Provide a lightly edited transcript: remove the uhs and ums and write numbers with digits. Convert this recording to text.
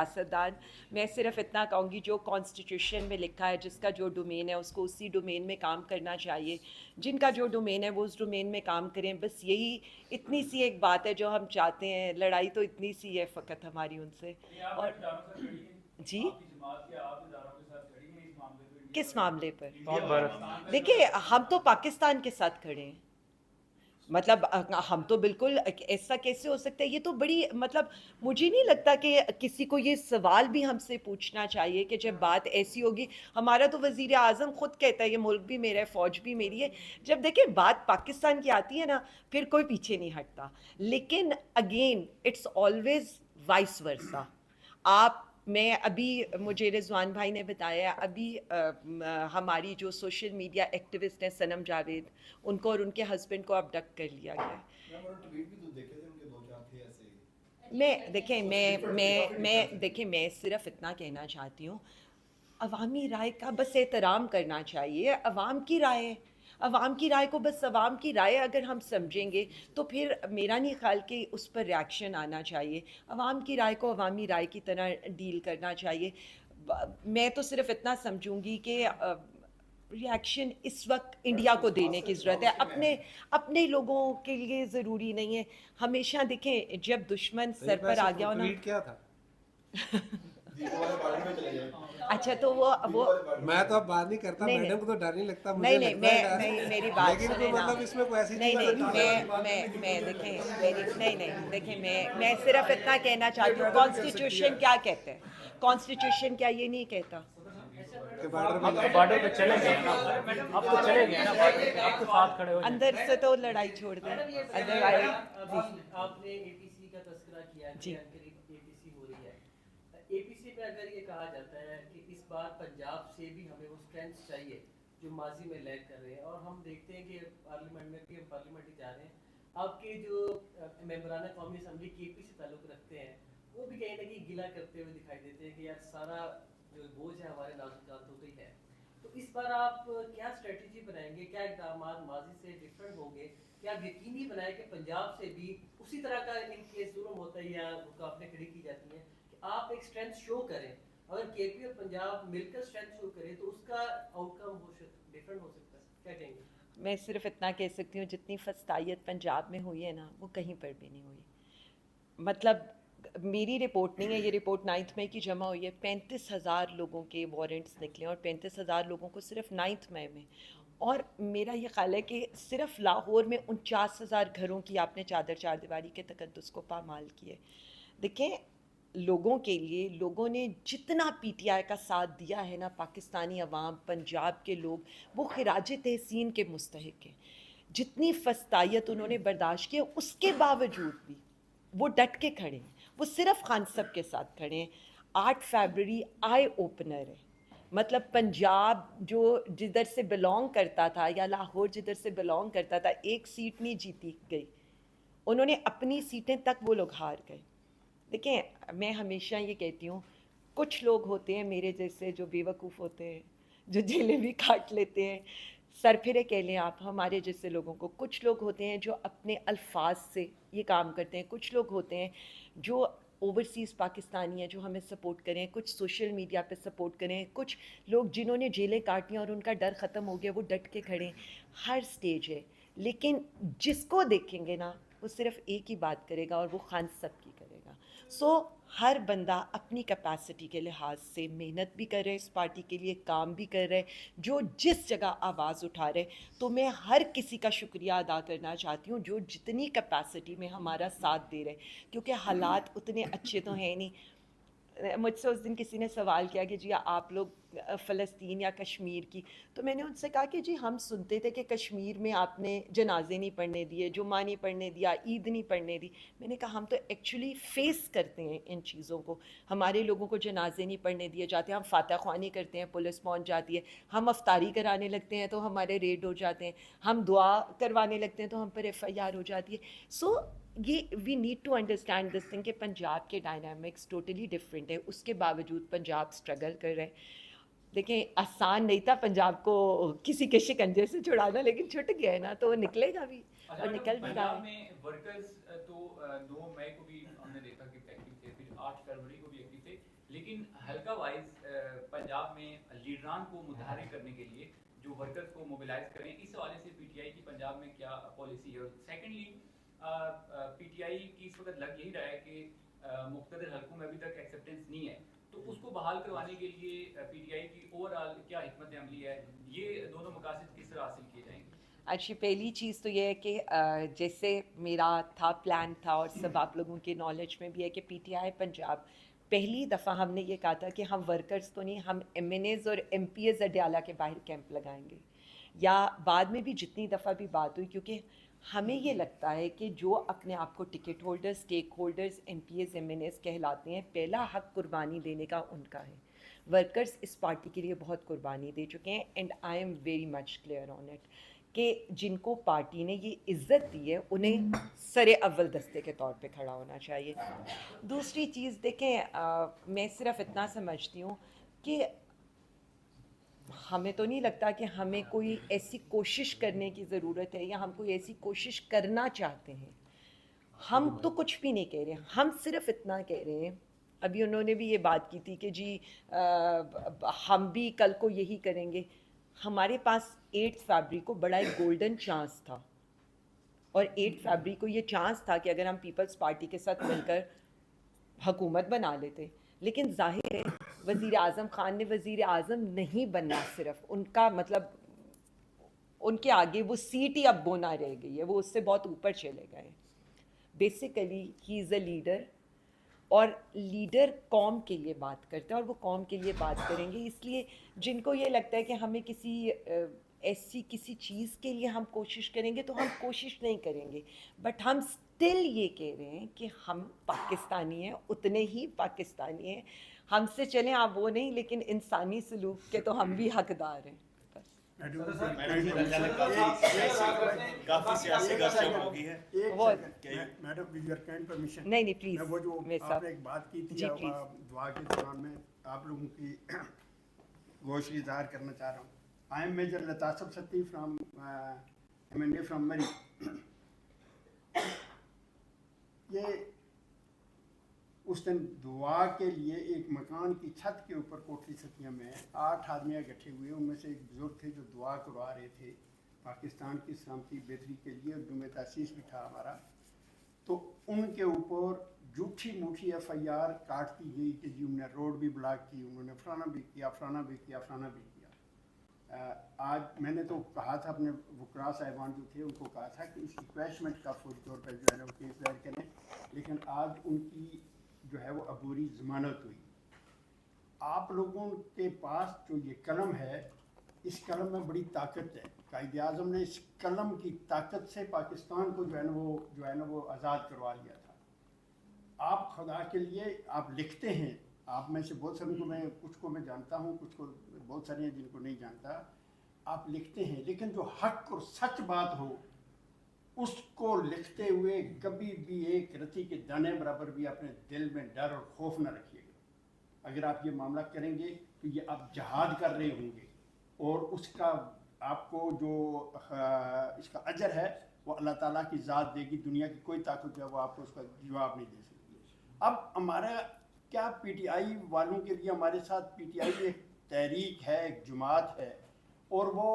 सियासतदान, मैं सिर्फ इतना कहूँगी जो कॉन्स्टिट्यूशन में लिखा है जिसका जो डोमेन है उसको उसी डोमेन में काम करना चाहिए, जिनका जो डोमेन है वो उस डोमेन में काम करें, बस यही इतनी सी एक बात है जो हम चाहते हैं। लड़ाई तो इतनी सी है फ़कत हमारी उनसे। और जी, किस मामले पर? पाक भारत। देखिए, हम तो पाकिस्तान के साथ खड़े हैं। मतलब हम तो बिल्कुल ऐसा कैसे हो सकता है? ये तो बड़ी मतलब मुझे नहीं लगता कि किसी को ये सवाल भी हमसे पूछना चाहिए कि जब बात ऐसी होगी। हमारा तो वज़ीर आज़म खुद कहता है ये मुल्क भी मेरा है, फ़ौज भी मेरी है। जब देखें बात पाकिस्तान की आती है ना, फिर कोई पीछे नहीं हटता। लेकिन again it's always vice versa. आप मैं अभी मुझे रिजवान भाई ने बताया अभी हमारी जो सोशल मीडिया एक्टिविस्ट हैं सनम जावेद, उनको और उनके हस्बैंड को अबडक्ट कर लिया गया है। मैं सिर्फ इतना कहना चाहती हूँ, अवामी राय का बस एहतराम करना चाहिए। अवाम की राय है, अवाम की राय को बस अवाम की राय अगर हम समझेंगे तो फिर मेरा नहीं ख्याल कि उस पर रिएक्शन आना चाहिए। अवाम की राय को अवामी राय की तरह डील करना चाहिए। मैं तो सिर्फ इतना समझूंगी कि रिएक्शन इस वक्त इंडिया को देने की ज़रूरत है, अपने अपने लोगों के लिए ज़रूरी नहीं है। हमेशा देखें जब दुश्मन तो ये सर पर वैसे आ गया हो ना। ट्वीट क्या था? अच्छा तो वो मैं तो अब बात नहीं करता, नहीं नहीं मैडम को तो डर नहीं लगता, नहीं मुझे नहीं लगता है मैं डर। नहीं, मेरी बात लेकिन सुने कोई ना। मतलब इसमें कोई ऐसी नहीं चीज़ तो नहीं नहीं है। मैं देखें मेरी नहीं नहीं देखें मैं सिर्फ इतना कहना चाहती हूँ कॉन्स्टिट्यूशन क्या कहते हैं, कॉन्स्टिट्यूशन क्या ये नहीं कहता। कि बॉर्डर अब पे तो बॉर्डर पे चले गए ना, अब तो चले गए ना बॉर्डर पे, अब तो साथ खड़े हो जाए। अंदर से तो लड़ाई छोड़ दें, अंदर वाले जी आपने एपीसी का तस्करा किया कि जी। एपीसी हो रही है। एपीसी पे अगर ये कहा जाता है कि इस बार पंजाब से भी हमें वो स्ट्रेंथ चाहिए जो माजी में लैग कर रहे हैं, और हम देखते हैं कि पार्लियामेंट में भी हम पार्लियामेंट ही जा रहे हैं, आपके जो मेंबरान कौमी असम्बली केपी से ताल्लुक़ रखते हैं वो भी कहीं ना कहीं गिला करते हुए दिखाई देते हैं कि यार सारा जो बोझ है हमारे नाजुकात होती है। तो इस बार आप क्या स्ट्रेटजी बनाएंगे, क्या इकदाम माजी से डिफरेंट होंगे, क्या आप यकीनी बनाए कि पंजाब से भी उसी तरह का इन केस जुल्म होता है या रुकावटें खड़ी की जाती हैं कि आप एक स्ट्रेंथ शो करें? अगर केपी और पंजाब मिलकर स्ट्रेंथ शो करें तो उसका आउटकम डिफरेंट हो सकता है, क्या कहेंगे? मैं सिर्फ इतना कह सकती हूँ जितनी फस्तायत पंजाब में हुई है ना वो कहीं पर भी नहीं हुई। मतलब मेरी रिपोर्ट नहीं है, ये रिपोर्ट 9 मई की जमा हुई है। 35,000 लोगों के वारंट्स निकले और 35,000 लोगों को सिर्फ 9 मई में। और मेरा ये ख्याल है कि सिर्फ लाहौर में 49,000 घरों की आपने चादर चार दीवारी के तकद्दुस को पामाल किए। देखें लोगों के लिए लोगों ने जितना पीटीआई का साथ दिया है ना, पाकिस्तानी अवाम पंजाब के लोग वो खिराज तहसीन के मुस्तहिक हैं। जितनी फस्तायत उन्होंने बर्दाश्त की उसके बावजूद भी वो डट के खड़े हैं, वो सिर्फ खान सब के साथ खड़े हैं। 8 फरवरी आई ओपनर है। मतलब पंजाब जो जिधर से बिलोंग करता था या लाहौर जिधर से बिलोंग करता था, एक सीट नहीं जीती गई, उन्होंने अपनी सीटें तक वो लोग हार गए। देखें मैं हमेशा ये कहती हूँ कुछ लोग होते हैं मेरे जैसे जो बेवकूफ़ होते हैं, जो जेलें भी काट लेते हैं, सरफिरे कह लें आप हमारे जैसे लोगों को। कुछ लोग होते हैं जो अपने अल्फाज से ये काम करते हैं, कुछ लोग होते हैं जो ओवरसीज़ पाकिस्तानी हैं जो हमें सपोर्ट करें, कुछ सोशल मीडिया पे सपोर्ट करें, कुछ लोग जिन्होंने जेलें काटी और उनका डर ख़त्म हो गया वो डट के खड़े हैं। हर स्टेज है, लेकिन जिसको देखेंगे ना वो सिर्फ एक ही बात करेगा और वो खान सब की करेगा। सो हर बंदा अपनी कैपेसिटी के लिहाज से मेहनत भी कर रहे हैं, इस पार्टी के लिए काम भी कर रहे हैं, जो जिस जगह आवाज़ उठा रहे। तो मैं हर किसी का शुक्रिया अदा करना चाहती हूँ जो जितनी कैपेसिटी में हमारा साथ दे रहे हैं, क्योंकि हालात उतने अच्छे तो हैं नहीं। मुझसे उस दिन किसी ने सवाल किया कि जी आप लोग फ़लस्तीन या कश्मीर की, तो मैंने उनसे कहा कि जी हम सुनते थे कि कश्मीर में आपने जनाजे नहीं पढ़ने दिए, जुम्मा नहीं पढ़ने दिया, ईद नहीं पढ़ने दी। मैंने कहा हम तो एक्चुअली फ़ेस करते हैं इन चीज़ों को। हमारे लोगों को जनाजे नहीं पढ़ने दिए जाते, हम फातह ख्वानी करते हैं पुलिस पहुंच जाती है, हम अफ्तारी कराने लगते हैं तो हमारे रेड हो जाते हैं, हम दुआ करवाने लगते हैं तो हम पर FIR हो जाती है। सो ये we need to understand this thing कि पंजाब के डायनामिक्स टोटली डिफरेंट है, उसके बावजूद पंजाब स्ट्रगल कर रहे हैं। देखें आसान नहीं था पंजाब को किसी के शिकंजे से छुड़ाना, लेकिन छुट गया है ना तो वो निकलेगा भी अच्छा और निकल मैडम, भी रहा पंजाब है। में वर्कर्स तो 9 मई को भी हमने देखा कि एक्टिव थे, फिर 8 फरवरी को भी एक्टिव थे, حلقہ وائز پنجاب میں لیڈران کو متحرک کرنے کے لیے جو ورکرز کو موبلائز کریں، اس حوالے سے پی ٹی آئی کی پنجاب میں کیا پالیسی ہے؟ اور سیکنڈلی پی ٹی آئی کی اس وقت لگ یہی رہا ہے کہ مقتدر حلقوں میں ابھی تک ایکسیپٹنس نہیں ہے، تو اس کو بحال کروانے کے لیے پی ٹی آئی کی اوور آل کیا حکمت عملی ہے؟ یہ دونوں مقاصد کس طرح حاصل کیے جائیں گے؟ اچھی پہلی چیز تو یہ ہے کہ جیسے میرا تھا پلان تھا اور سب آپ لوگوں کے نالج میں بھی ہے کہ پی ٹی آئی پنجاب پہلی دفعہ ہم نے یہ کہا تھا کہ ہم ورکرز تو نہیں، ہم ایم این ایز اور ایم پی ایز اڈیالہ کے باہر کیمپ لگائیں گے، یا بعد میں بھی جتنی دفعہ بھی بات ہوئی، کیونکہ ہمیں یہ لگتا ہے کہ جو اپنے آپ کو ticket holder, stakeholders, MPAs, MNAs کہلاتے ہیں، پہلا حق قربانی دینے کا ان کا ہے. ورکرز اس پارٹی کے لیے بہت قربانی دے چکے ہیں، and I am very much clear on it کہ جن کو پارٹی نے یہ عزت دی ہے انہیں سر اول دستے کے طور پہ کھڑا ہونا چاہیے. دوسری چیز دیکھیں، میں صرف اتنا سمجھتی ہوں کہ ہمیں تو نہیں لگتا کہ ہمیں کوئی ایسی کوشش کرنے کی ضرورت ہے یا ہم کوئی ایسی کوشش کرنا چاہتے ہیں. ہم تو کچھ بھی نہیں کہہ رہے، ہم صرف اتنا کہہ رہے ہیں. ابھی انہوں نے بھی یہ بات کی تھی کہ جی ہم بھی کل کو یہی کریں گے. ہمارے پاس 8 فیبری کو بڑا ایک گولڈن چانس تھا، اور 8 فیبری کو یہ چانس تھا کہ اگر ہم پیپلز پارٹی کے ساتھ مل کر حکومت بنا لیتے. لیکن ظاہر ہے وزیر اعظم خان نے وزیر اعظم نہیں بننا، صرف ان کا مطلب ان کے آگے وہ سیٹ ہی اب بونا رہ گئی ہے، وہ اس سے بہت اوپر چلے گئے. Basically he is a leader, اور لیڈر قوم کے لیے بات کرتے ہیں اور وہ قوم کے لیے بات کریں گے. اس لیے جن کو یہ لگتا ہے کہ ہمیں کسی ایسی کسی چیز کے لیے ہم کوشش کریں گے، تو ہم کوشش نہیں کریں گے. بٹ ہم اسٹل یہ کہہ رہے ہیں کہ ہم پاکستانی ہیں، اتنے ہی پاکستانی ہیں. ہم سے چلیں آپ وہ نہیں، لیکن انسانی سلوک کے تو ہم بھی حقدار ہیں. کافی سیاسی گفتگو ہوگی ہے. نہیں پلیز، وہ جو میں آپ نے ایک بات کی تھی جی پلیز. دعا کے دوران میں آپ لوگوں کی گوشت اظہار کرنا چاہ رہا ہوں. آئی ایم میجر لطاسب ستی from M N A from Murree. یہ اس دن دعا کے لیے ایک مکان کی چھت کے اوپر کوٹھی ستیاں میں 8 آدمی اکٹھے ہوئے. ان میں سے ایک بزرگ تھے جو دعا کروا رہے تھے پاکستان کی سلامتی بہتری کے لیے، جمع تاسیس بھی تھا ہمارا. تو ان کے اوپر جھوٹی موٹی ایف آئی آر کاٹ دی گئی کہ جی انہوں نے روڈ بھی بلاک کی، انہوں نے فلانا بھی کیا، فلانا بھی کیا، فلانا بھی کیا. آج میں نے تو کہا تھا اپنے وکراء صاحبان جو تھے ان کو کہا تھا کہ اس ریکویسٹمنٹ کا فوری طور پر جو ہے نا وہ کیس دائر کریں، لیکن آج ان کی جو ہے وہ عبوری ضمانت ہوئی. آپ لوگوں کے پاس جو یہ قلم ہے، اس قلم میں بڑی طاقت ہے. قائد اعظم نے اس قلم کی طاقت سے پاکستان کو جو ہے نا وہ آزاد کروا لیا تھا. آپ خدا کے لیے آپ لکھتے ہیں، آپ میں سے بہت سارے کو میں کچھ کو میں جانتا ہوں، کچھ کو بہت سارے ہیں جن کو نہیں جانتا. آپ لکھتے ہیں، لیکن جو حق اور سچ بات ہو اس کو لکھتے ہوئے کبھی بھی ایک رتی کے دانے برابر بھی اپنے دل میں ڈر اور خوف نہ رکھیے گا. اگر آپ یہ معاملہ کریں گے تو یہ آپ جہاد کر رہے ہوں گے، اور اس کا آپ کو جو اس کا اجر ہے وہ اللہ تعالیٰ کی ذات دے گی. دنیا کی کوئی طاقت جو ہے وہ آپ کو اس کا جواب نہیں دے سکتی. اب ہمارا کیا پی ٹی آئی والوں کے لیے ہمارے ساتھ پی ٹی آئی ایک تحریک ہے، ایک جماعت ہے، اور وہ